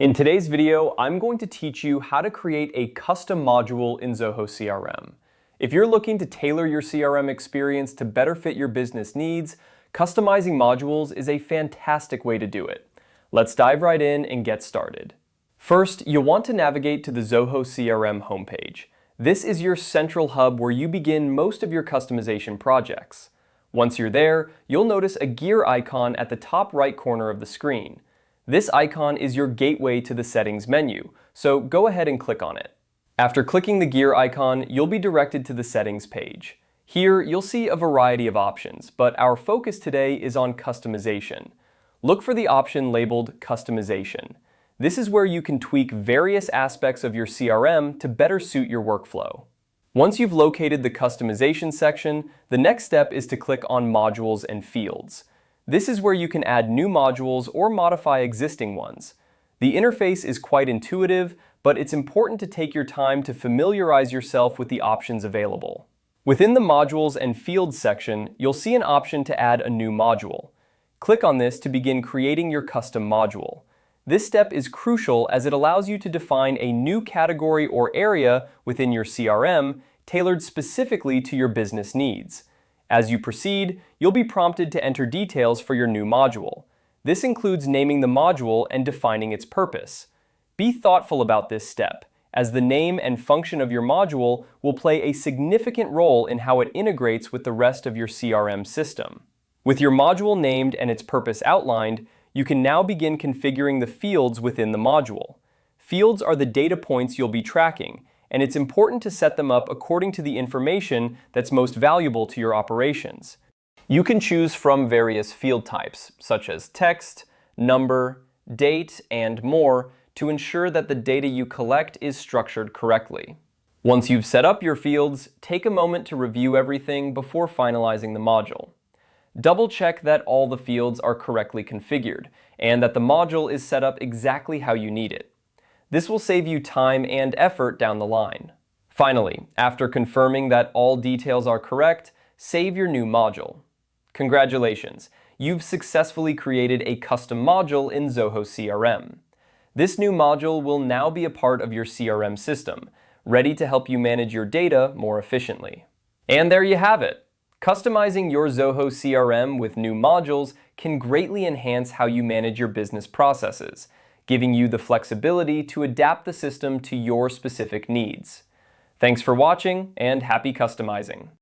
In today's video, I'm going to teach you how to create a custom module in Zoho CRM. If you're looking to tailor your CRM experience to better fit your business needs, customizing modules is a fantastic way to do it. Let's dive right in and get started. First, you'll want to navigate to the Zoho CRM homepage. This is your central hub where you begin most of your customization projects. Once you're there, you'll notice a gear icon at the top right corner of the screen. This icon is your gateway to the settings menu, so go ahead and click on it. After clicking the gear icon, you'll be directed to the settings page. Here, you'll see a variety of options, but our focus today is on customization. Look for the option labeled Customization. This is where you can tweak various aspects of your CRM to better suit your workflow. Once you've located the customization section, the next step is to click on Modules and Fields. This is where you can add new modules or modify existing ones. The interface is quite intuitive, but it's important to take your time to familiarize yourself with the options available. Within the Modules and Fields section, you'll see an option to add a new module. Click on this to begin creating your custom module. This step is crucial as it allows you to define a new category or area within your CRM tailored specifically to your business needs. As you proceed, you'll be prompted to enter details for your new module. This includes naming the module and defining its purpose. Be thoughtful about this step, as the name and function of your module will play a significant role in how it integrates with the rest of your CRM system. With your module named and its purpose outlined, you can now begin configuring the fields within the module. Fields are the data points you'll be tracking, and it's important to set them up according to the information that's most valuable to your operations. You can choose from various field types, such as text, number, date, and more, to ensure that the data you collect is structured correctly. Once you've set up your fields, take a moment to review everything before finalizing the module. Double-check that all the fields are correctly configured, and that the module is set up exactly how you need it. This will save you time and effort down the line. Finally, after confirming that all details are correct, save your new module. Congratulations! You've successfully created a custom module in Zoho CRM. This new module will now be a part of your CRM system, ready to help you manage your data more efficiently. And there you have it! Customizing your Zoho CRM with new modules can greatly enhance how you manage your business processes, giving you the flexibility to adapt the system to your specific needs. Thanks for watching, and happy customizing!